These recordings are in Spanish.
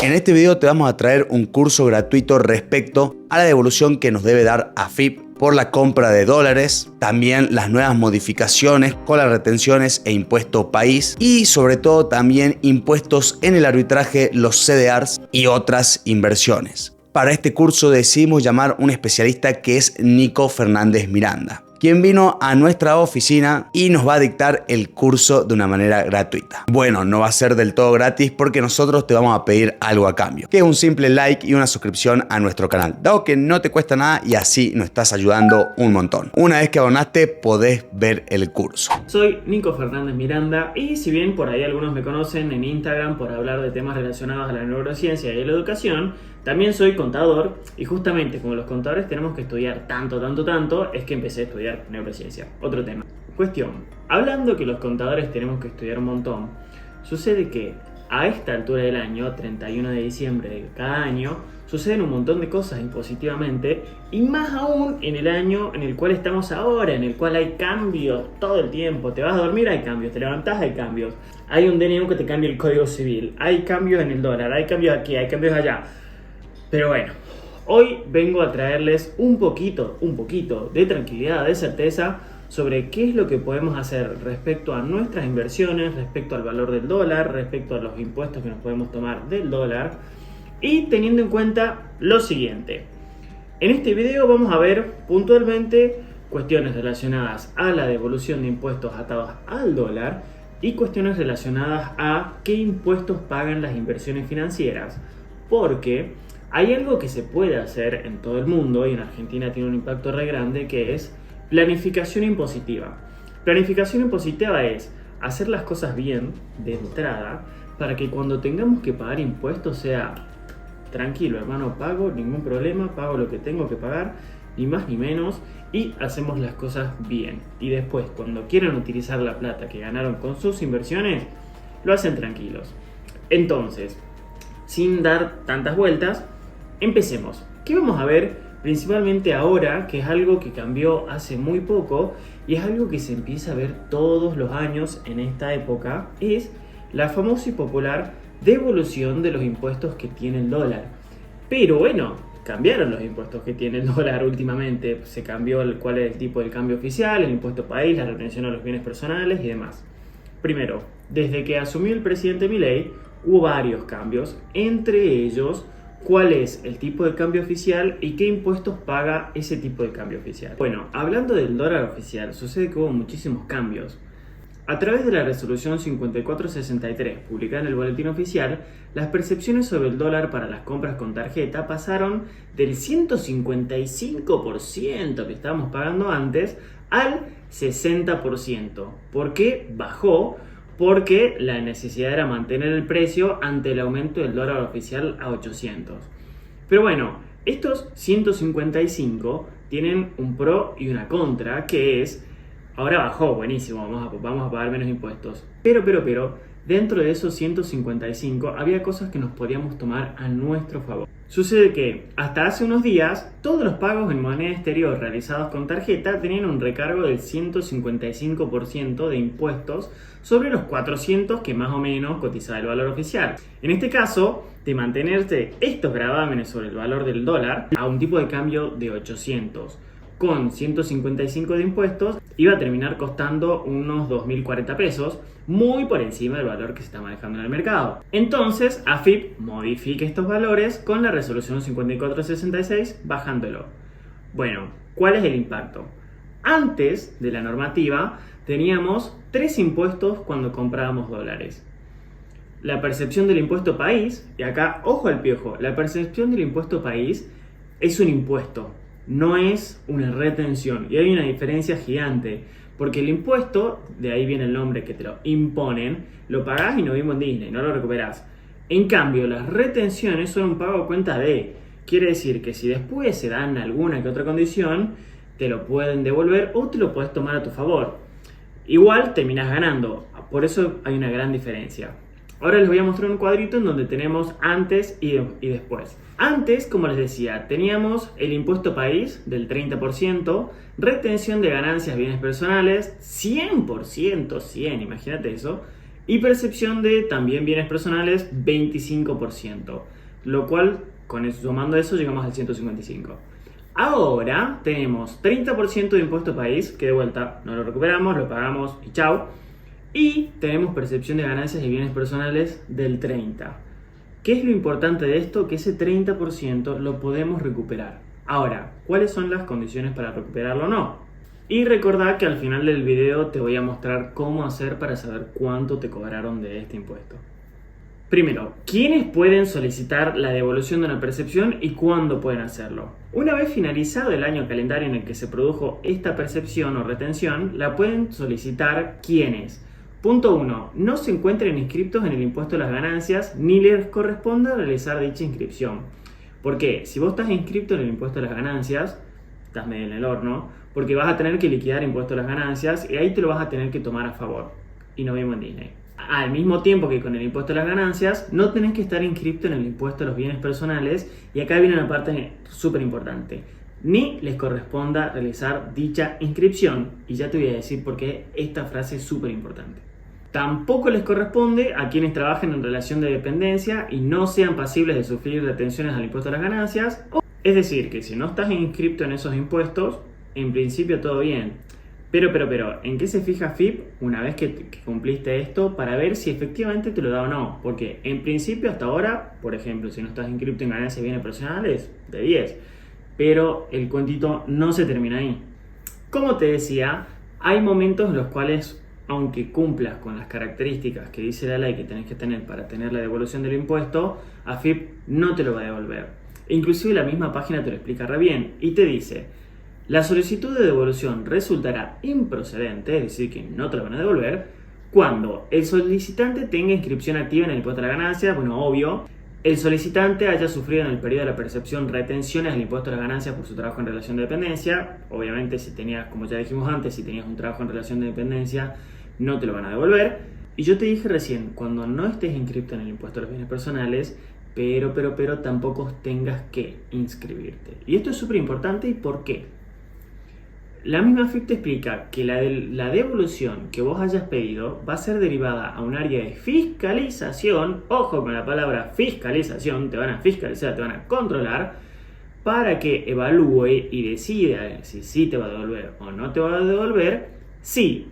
En este video te vamos a traer un curso gratuito respecto a la devolución que nos debe dar AFIP por la compra de dólares, también las nuevas modificaciones con las retenciones e impuesto país y sobre todo también impuestos en el arbitraje, los CDRs y otras inversiones. Para este curso decidimos llamar un especialista que es Nico Fernández Miranda, quien vino a nuestra oficina y nos va a dictar el curso de una manera gratuita. Bueno, no va a ser del todo gratis porque nosotros te vamos a pedir algo a cambio, que es un simple like y una suscripción a nuestro canal, dado que no te cuesta nada y así nos estás ayudando un montón. Una vez que abonaste, podés ver el curso. Soy Nico Fernández Miranda y si bien por ahí algunos me conocen en Instagram por hablar de temas relacionados a la neurociencia y a la educación, también soy contador y justamente como los contadores tenemos que estudiar tanto, es que empecé a estudiar neurociencia. Otro tema. Cuestión. Hablando que los contadores tenemos que estudiar un montón, sucede que a esta altura del año, 31 de diciembre de cada año, suceden un montón de cosas impositivamente y más aún en el año en el cual estamos ahora, en el cual hay cambios todo el tiempo. Te vas a dormir, hay cambios, te levantás, hay cambios. Hay un DNU que te cambia el código civil, hay cambios en el dólar, hay cambios aquí, hay cambios allá. Pero bueno, hoy vengo a traerles un poquito de tranquilidad, de certeza sobre qué es lo que podemos hacer respecto a nuestras inversiones, respecto al valor del dólar, respecto a los impuestos que nos podemos tomar del dólar y teniendo en cuenta lo siguiente. En este video vamos a ver puntualmente cuestiones relacionadas a la devolución de impuestos atados al dólar y cuestiones relacionadas a qué impuestos pagan las inversiones financieras, porque hay algo que se puede hacer en todo el mundo y en Argentina tiene un impacto re grande, que es planificación impositiva. Planificación impositiva es hacer las cosas bien de entrada para que cuando tengamos que pagar impuestos sea tranquilo, hermano, pago, ningún problema, pago lo que tengo que pagar, ni más ni menos, y hacemos las cosas bien. Y después, cuando quieran utilizar la plata que ganaron con sus inversiones, lo hacen tranquilos. Entonces, sin dar tantas vueltas, empecemos. ¿Qué vamos a ver principalmente ahora, que es algo que cambió hace muy poco y es algo que se empieza a ver todos los años en esta época? Es la famosa y popular devolución de los impuestos que tiene el dólar. Pero bueno, cambiaron los impuestos que tiene el dólar últimamente. Se cambió cuál es el tipo del cambio oficial, el impuesto país, la retención a los bienes personales y demás. Primero, desde que asumió el presidente Milei, hubo varios cambios, entre ellos cuál es el tipo de cambio oficial y qué impuestos paga ese tipo de cambio oficial. Bueno, hablando del dólar oficial, sucede que hubo muchísimos cambios. A través de la resolución 5463, publicada en el boletín oficial, las percepciones sobre el dólar para las compras con tarjeta pasaron del 155% que estábamos pagando antes al 60%. ¿Por qué bajó? Porque la necesidad era mantener el precio ante el aumento del dólar oficial a 800. Pero bueno, estos 155 tienen un pro y una contra, que es, ahora bajó, buenísimo, vamos a pagar menos impuestos. Pero, dentro de esos 155 había cosas que nos podíamos tomar a nuestro favor. Sucede que hasta hace unos días todos los pagos en moneda exterior realizados con tarjeta tenían un recargo del 155% de impuestos sobre los 400 que más o menos cotizaba el valor oficial. En este caso, de mantenerse estos gravámenes sobre el valor del dólar a un tipo de cambio de 800 con 155 de impuestos, iba a terminar costando unos 2.040 pesos, muy por encima del valor que se está manejando en el mercado. Entonces, AFIP modifica estos valores con la resolución 5466, bajándolo. Bueno, ¿cuál es el impacto? Antes de la normativa, teníamos 3 impuestos cuando comprábamos dólares. La percepción del impuesto país, y acá, ojo al piojo, la percepción del impuesto país es un impuesto, no es una retención, y hay una diferencia gigante, porque el impuesto, de ahí viene el nombre que te lo imponen, lo pagás y no vimos en Disney, no lo recuperás. En cambio, las retenciones son un pago a cuenta de, quiere decir que si después se dan alguna que otra condición, te lo pueden devolver o te lo puedes tomar a tu favor. Igual terminás ganando, por eso hay una gran diferencia. Ahora les voy a mostrar un cuadrito en donde tenemos antes y después. Antes, como les decía, teníamos el impuesto país del 30%, retención de ganancias bienes personales, 100%, imagínate eso, Y percepción de también bienes personales, 25%. Lo cual, sumando eso, llegamos al 155%. Ahora tenemos 30% de impuesto país, que de vuelta no lo recuperamos, lo pagamos y chau. Y tenemos percepción de ganancias y bienes personales del 30%. ¿Qué es lo importante de esto? Que ese 30% lo podemos recuperar. Ahora, ¿cuáles son las condiciones para recuperarlo o no? Y recordad que al final del video te voy a mostrar cómo hacer para saber cuánto te cobraron de este impuesto. Primero, ¿quiénes pueden solicitar la devolución de una percepción y cuándo pueden hacerlo? Una vez finalizado el año calendario en el que se produjo esta percepción o retención, la pueden solicitar ¿quiénes? Punto 1. No se encuentren inscriptos en el impuesto de las ganancias ni les corresponda realizar dicha inscripción. ¿Por qué? Si vos estás inscripto en el impuesto de las ganancias, estás medio en el horno, porque vas a tener que liquidar impuesto de las ganancias y ahí te lo vas a tener que tomar a favor. Y no vimos en Disney. Al mismo tiempo que con el impuesto de las ganancias, no tenés que estar inscripto en el impuesto de los bienes personales, y acá viene una parte súper importante. Ni les corresponda realizar dicha inscripción, y ya te voy a decir por qué esta frase es súper importante. Tampoco les corresponde a quienes trabajen en relación de dependencia y no sean pasibles de sufrir retenciones al impuesto de las ganancias. Es decir, que si no estás inscripto en esos impuestos, en principio todo bien. Pero, ¿en qué se fija FIP una vez que cumpliste esto para ver si efectivamente te lo da o no? Porque en principio hasta ahora, por ejemplo, si no estás inscripto en ganancias y bienes personales, de 10. Pero el cuentito no se termina ahí. Como te decía, hay momentos en los cuales, aunque cumplas con las características que dice la ley que tenés que tener para tener la devolución del impuesto, AFIP no te lo va a devolver. Inclusive la misma página te lo explica re bien y te dice: la solicitud de devolución resultará improcedente, es decir, que no te la van a devolver, cuando el solicitante tenga inscripción activa en el impuesto a la ganancia, bueno, obvio, el solicitante haya sufrido en el periodo de la percepción retenciones del impuesto a la ganancia por su trabajo en relación de dependencia. Obviamente, si tenías, como ya dijimos antes, si tenías un trabajo en relación de dependencia, no te lo van a devolver. Y yo te dije recién, cuando no estés inscrito en el impuesto a los bienes personales, pero tampoco tengas que inscribirte. Y esto es súper importante. ¿Y por qué? La misma FIP te explica que la devolución que vos hayas pedido va a ser derivada a un área de fiscalización. Ojo con la palabra fiscalización, te van a fiscalizar, te van a controlar, para que evalúe y decida si sí te va a devolver o no te va a devolver, si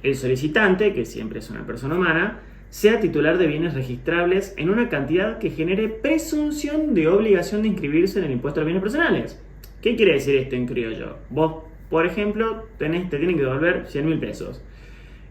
el solicitante, que siempre es una persona humana, sea titular de bienes registrables en una cantidad que genere presunción de obligación de inscribirse en el impuesto a los bienes personales. ¿Qué quiere decir esto en criollo? Vos, por ejemplo, te tienen que devolver 100.000 pesos.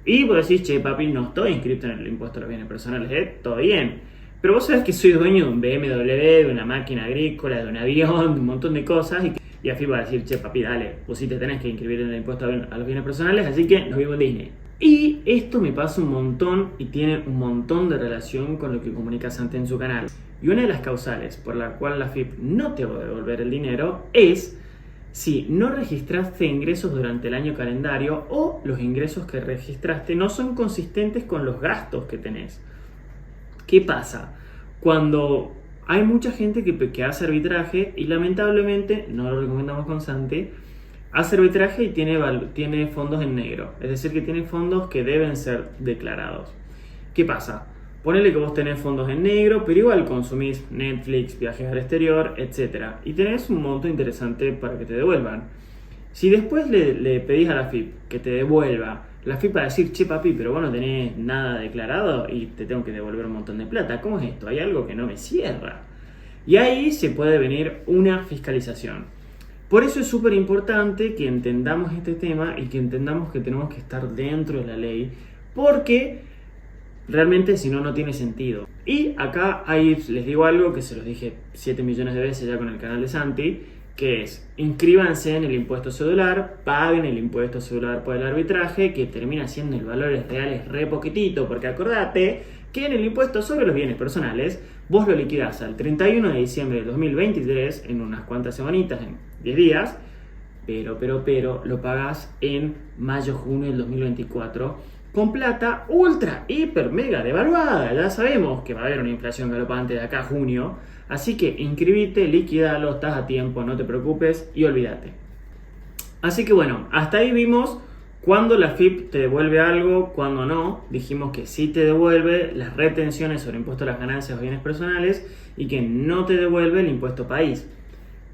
Y vos decís: che, papi, no estoy inscrito en el impuesto a los bienes personales, todo bien. Pero vos sabés que soy dueño de un BMW, de una máquina agrícola, de un avión, de un montón de cosas. Y AFIP va a decir: che, papi, dale, vos sí te tenés que inscribir en el impuesto a los bienes personales, así que nos vimos en Disney. Y esto me pasa un montón y tiene un montón de relación con lo que comunica Santi en su canal. Y una de las causales por la cual la AFIP no te va a devolver el dinero es si no registraste ingresos durante el año calendario o los ingresos que registraste no son consistentes con los gastos que tenés. ¿Qué pasa? Cuando hay mucha gente que hace arbitraje y lamentablemente, no lo recomendamos con Santi, hace arbitraje y tiene fondos en negro, es decir, que tiene fondos que deben ser declarados. ¿Qué pasa? Ponele que vos tenés fondos en negro, pero igual consumís Netflix, viajes al exterior, etc. Y tenés un monto interesante para que te devuelvan. Si después le pedís a la FIP que te devuelva, la FIP va a decir: che, papi, pero vos no tenés nada declarado y te tengo que devolver un montón de plata. ¿Cómo es esto? Hay algo que no me cierra. Y ahí se puede venir una fiscalización. Por eso es súper importante que entendamos este tema y que entendamos que tenemos que estar dentro de la ley, porque realmente si no, no tiene sentido. Y acá les digo algo que se los dije 7 millones de veces ya con el canal de Santi, que es: inscríbanse en el impuesto cedular, paguen el impuesto cedular por el arbitraje, que termina siendo el valores reales re poquitito, porque acordate que en el impuesto sobre los bienes personales vos lo liquidás al 31 de diciembre de 2023, en unas cuantas semanitas, en 10 días, pero lo pagás en mayo-junio del 2024 con plata ultra, hiper, mega devaluada. Ya sabemos que va a haber una inflación galopante de acá a junio, así que inscribite, liquidalo, estás a tiempo, no te preocupes y olvídate. Así que bueno, hasta ahí vimos ¿Cuándo la AFIP te devuelve algo? ¿Cuándo no? Dijimos que sí te devuelve las retenciones sobre impuesto a las ganancias o bienes personales y que no te devuelve el impuesto país.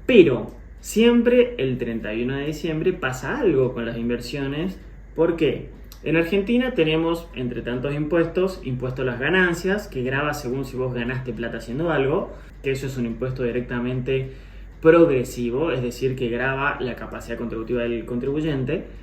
Pero siempre el 31 de diciembre pasa algo con las inversiones. ¿Por qué? En Argentina tenemos, entre tantos impuestos, impuesto a las ganancias, que grava según si vos ganaste plata haciendo algo, que eso es un impuesto directamente progresivo, es decir, que grava la capacidad contributiva del contribuyente.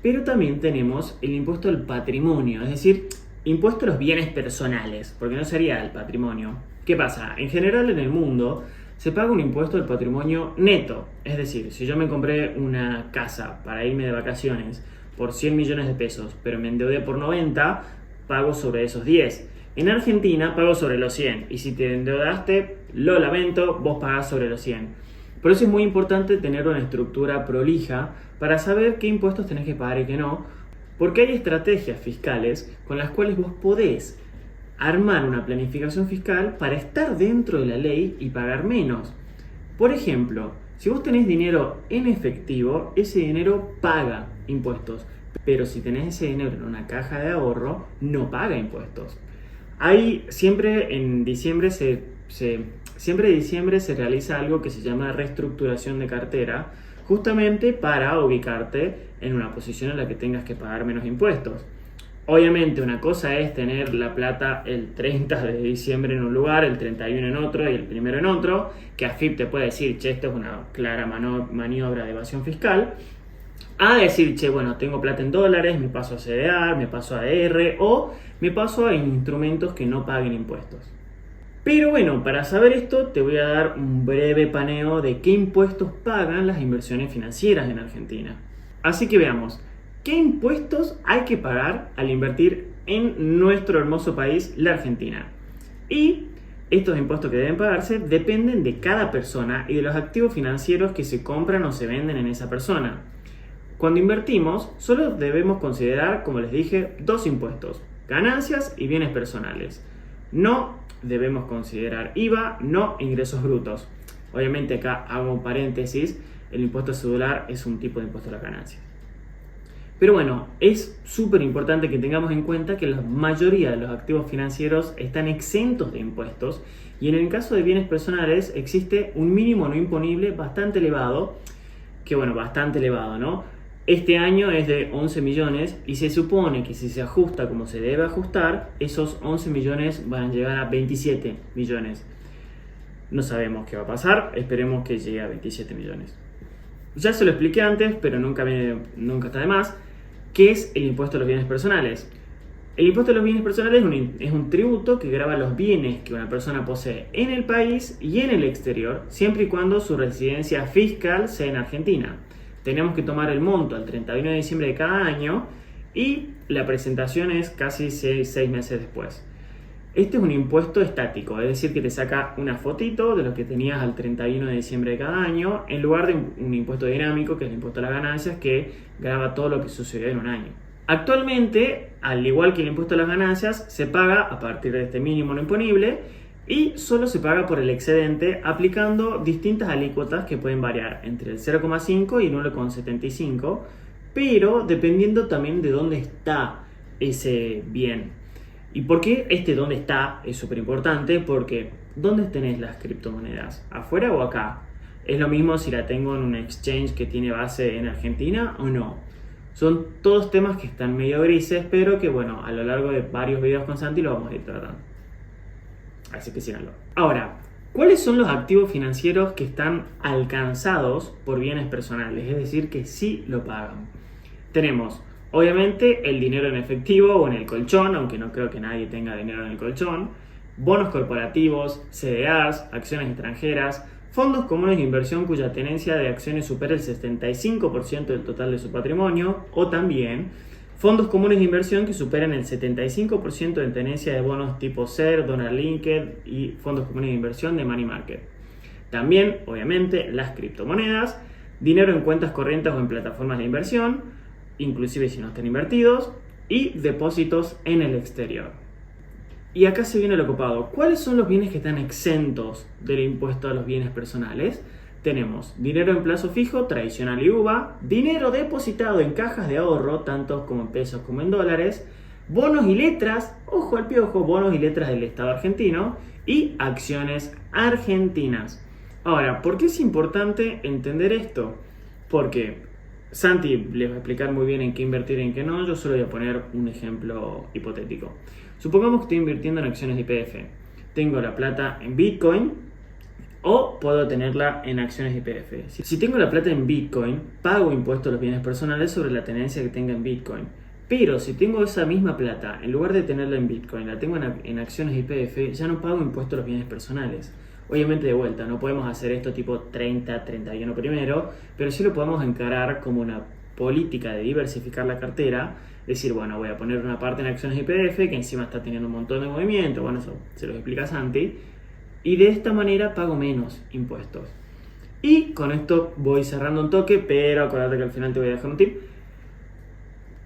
Pero también tenemos el impuesto al patrimonio, es decir, impuesto a los bienes personales, porque no sería el patrimonio. ¿Qué pasa? En general en el mundo se paga un impuesto al patrimonio neto, es decir, si yo me compré una casa para irme de vacaciones por 100 millones de pesos, pero me endeudé por 90, pago sobre esos 10. En Argentina pago sobre los 100, y si te endeudaste, lo lamento, vos pagás sobre los 100. Por eso es muy importante tener una estructura prolija para saber qué impuestos tenés que pagar y qué no, porque hay estrategias fiscales con las cuales vos podés armar una planificación fiscal para estar dentro de la ley y pagar menos. Por ejemplo, si vos tenés dinero en efectivo, ese dinero paga impuestos, pero si tenés ese dinero en una caja de ahorro, no paga impuestos. Siempre en diciembre se realiza algo que se llama reestructuración de cartera, justamente para ubicarte en una posición en la que tengas que pagar menos impuestos. Obviamente una cosa es tener la plata el 30 de diciembre en un lugar, el 31 en otro y el 1 en otro, que AFIP te puede decir, che, esto es una clara maniobra de evasión fiscal, a decir, che, bueno, tengo plata en dólares, me paso a CDR, me paso a ADR o me paso a instrumentos que no paguen impuestos. Pero bueno, para saber esto te voy a dar un breve paneo de qué impuestos pagan las inversiones financieras en Argentina. Así que veamos, ¿qué impuestos hay que pagar al invertir en nuestro hermoso país, la Argentina? Y estos impuestos que deben pagarse dependen de cada persona y de los activos financieros que se compran o se venden en esa persona. Cuando invertimos, solo debemos considerar, como les dije, dos impuestos, ganancias y bienes personales. No debemos considerar IVA, no ingresos brutos. Obviamente acá hago un paréntesis, el impuesto cedular es un tipo de impuesto a las ganancias. Pero bueno, es súper importante que tengamos en cuenta que la mayoría de los activos financieros están exentos de impuestos y en el caso de bienes personales existe un mínimo no imponible bastante elevado, ¿no? Este año es de 11 millones y se supone que si se ajusta como se debe ajustar, esos 11 millones van a llegar a 27 millones. No sabemos qué va a pasar, esperemos que llegue a 27 millones. Ya se lo expliqué antes, pero nunca está de más. ¿Qué es el impuesto a los bienes personales? El impuesto a los bienes personales es un tributo que grava los bienes que una persona posee en el país y en el exterior, siempre y cuando su residencia fiscal sea en Argentina. Tenemos que tomar el monto al 31 de diciembre de cada año y la presentación es casi 6 meses después. Este es un impuesto estático, es decir, que te saca una fotito de lo que tenías al 31 de diciembre de cada año, en lugar de un impuesto dinámico, que es el impuesto a las ganancias, que grava todo lo que sucedió en un año. Actualmente, al igual que el impuesto a las ganancias, se paga a partir de este mínimo no imponible y solo se paga por el excedente aplicando distintas alícuotas que pueden variar entre el 0,5 y el 1,75, pero dependiendo también de dónde está ese bien. ¿Y por qué dónde está? Es súper importante porque ¿dónde tenés las criptomonedas? ¿Afuera o acá? ¿Es lo mismo si la tengo en un exchange que tiene base en Argentina o no? Son todos temas que están medio grises, pero que bueno, a lo largo de varios videos con Santi lo vamos a ir tratando. Así que síganlo. Ahora, ¿cuáles son los activos financieros que están alcanzados por bienes personales? Es decir, que sí lo pagan. Tenemos, obviamente, el dinero en efectivo o en el colchón, aunque no creo que nadie tenga dinero en el colchón, bonos corporativos, CDRs, acciones extranjeras, fondos comunes de inversión cuya tenencia de acciones supera el 75% del total de su patrimonio, o también fondos comunes de inversión que superan el 75% de tenencia de bonos tipo SER, Dollar Linked y fondos comunes de inversión de Money Market. También, obviamente, las criptomonedas, dinero en cuentas corrientes o en plataformas de inversión, inclusive si no están invertidos, y depósitos en el exterior. Y acá se viene lo copado. ¿Cuáles son los bienes que están exentos del impuesto a los bienes personales? tenemos dinero en plazo fijo, tradicional y UVA, dinero depositado en cajas de ahorro, tanto como en pesos como en dólares, bonos y letras, ojo al piojo, bonos y letras del Estado argentino y acciones argentinas. Ahora, ¿por qué es importante entender esto? Porque Santi les va a explicar muy bien en qué invertir y en qué no. Yo solo voy a poner un ejemplo hipotético. Supongamos que estoy invirtiendo en acciones de YPF. Tengo la plata en Bitcoin o puedo tenerla en acciones de YPF. Si tengo la plata en Bitcoin, pago impuestos a los bienes personales sobre la tenencia que tenga en Bitcoin. Pero si tengo esa misma plata, en lugar de tenerla en Bitcoin, la tengo en acciones de YPF, ya no pago impuestos a los bienes personales. Obviamente, de vuelta, no podemos hacer esto tipo 30-31 primero, pero sí lo podemos encarar como una política de diversificar la cartera. Decir, bueno, voy a poner una parte en acciones de YPF, que encima está teniendo un montón de movimiento, bueno, eso se lo explica Santi, y de esta manera pago menos impuestos. Y con esto voy cerrando un toque, pero acuérdate que al final te voy a dejar un tip.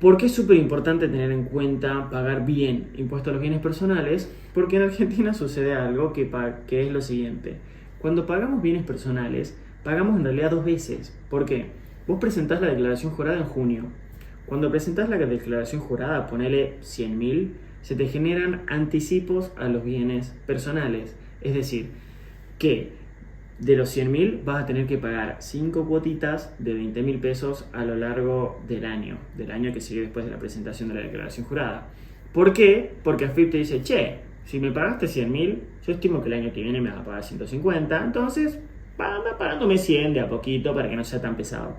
¿Por qué es súper importante tener en cuenta pagar bien impuestos a los bienes personales? Porque en Argentina sucede algo que es lo siguiente. Cuando pagamos bienes personales, pagamos en realidad 2 veces. ¿Por qué? Vos presentás la declaración jurada en junio. Cuando presentás la declaración jurada, ponele 100.000, se te generan anticipos a los bienes personales. Es decir, que de los 100.000 vas a tener que pagar 5 cuotitas de 20.000 pesos a lo largo del año que sigue después de la presentación de la declaración jurada. ¿Por qué? Porque AFIP te dice, che, si me pagaste 100.000, yo estimo que el año que viene me vas a pagar 150, entonces anda pagándome 100 de a poquito para que no sea tan pesado.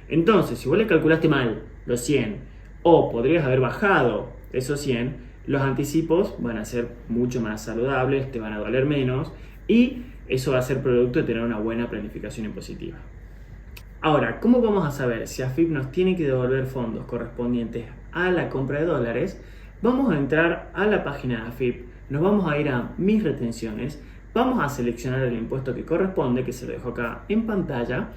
Entonces, si vos le calculaste mal los 100, o podrías haber bajado esos 100, los anticipos van a ser mucho más saludables, te van a doler menos, y eso va a ser producto de tener una buena planificación impositiva. Ahora, ¿cómo vamos a saber si AFIP nos tiene que devolver fondos correspondientes a la compra de dólares? Vamos a entrar a la página de AFIP, nos vamos a ir a Mis retenciones, vamos a seleccionar el impuesto que corresponde, que se lo dejo acá en pantalla,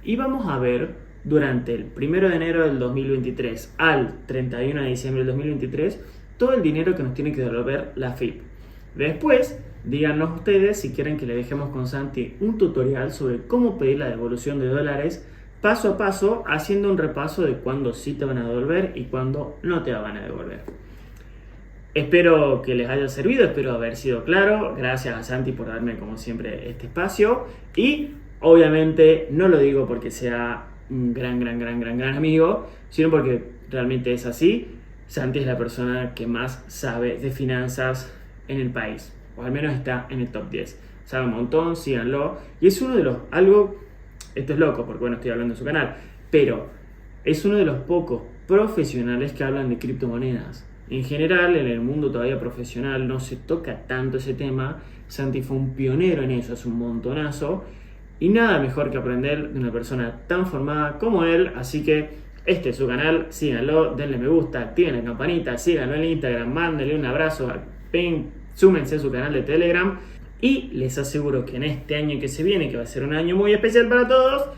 y vamos a ver durante el 1 de enero del 2023 al 31 de diciembre del 2023 todo el dinero que nos tiene que devolver la AFIP. Después, díganos ustedes si quieren que le dejemos con Santi un tutorial sobre cómo pedir la devolución de dólares paso a paso, haciendo un repaso de cuándo sí te van a devolver y cuándo no te van a devolver. Espero que les haya servido, espero haber sido claro. Gracias a Santi por darme, como siempre, este espacio. Y obviamente no lo digo porque sea un gran amigo, sino porque realmente es así. Santi es la persona que más sabe de finanzas en el país, o al menos está en el top 10. Sabe un montón, síganlo. Y es uno de los, esto es loco porque bueno, estoy hablando de su canal, pero es uno de los pocos profesionales que hablan de criptomonedas. En general, en el mundo todavía profesional no se toca tanto ese tema. Santi fue un pionero en eso, es un montonazo. Y nada mejor que aprender de una persona tan formada como él. Así que este es su canal, síganlo, denle me gusta, activen la campanita, síganlo en Instagram, mándenle un abrazo, súmense a su canal de Telegram. Y les aseguro que en este año que se viene, que va a ser un año muy especial para todos,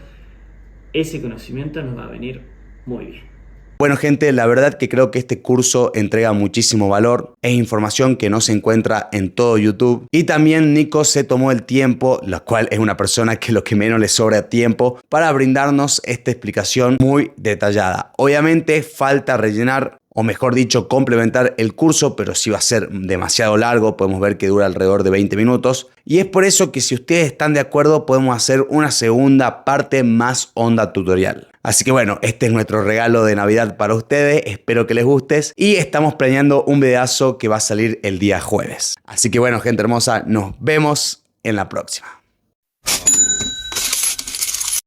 ese conocimiento nos va a venir muy bien. Bueno, gente, la verdad que creo que este curso entrega muchísimo valor. Es información que no se encuentra en todo YouTube. Y también Nico se tomó el tiempo, la cual es una persona que lo que menos le sobra tiempo, para brindarnos esta explicación muy detallada. Obviamente falta rellenar, o mejor dicho, complementar el curso, pero sí va a ser demasiado largo. Podemos ver que dura alrededor de 20 minutos. Y es por eso que si ustedes están de acuerdo, podemos hacer una segunda parte más onda tutorial. Así que bueno, este es nuestro regalo de Navidad para ustedes. Espero que les guste. Y estamos planeando un videazo que va a salir el día jueves. Así que bueno, gente hermosa, nos vemos en la próxima.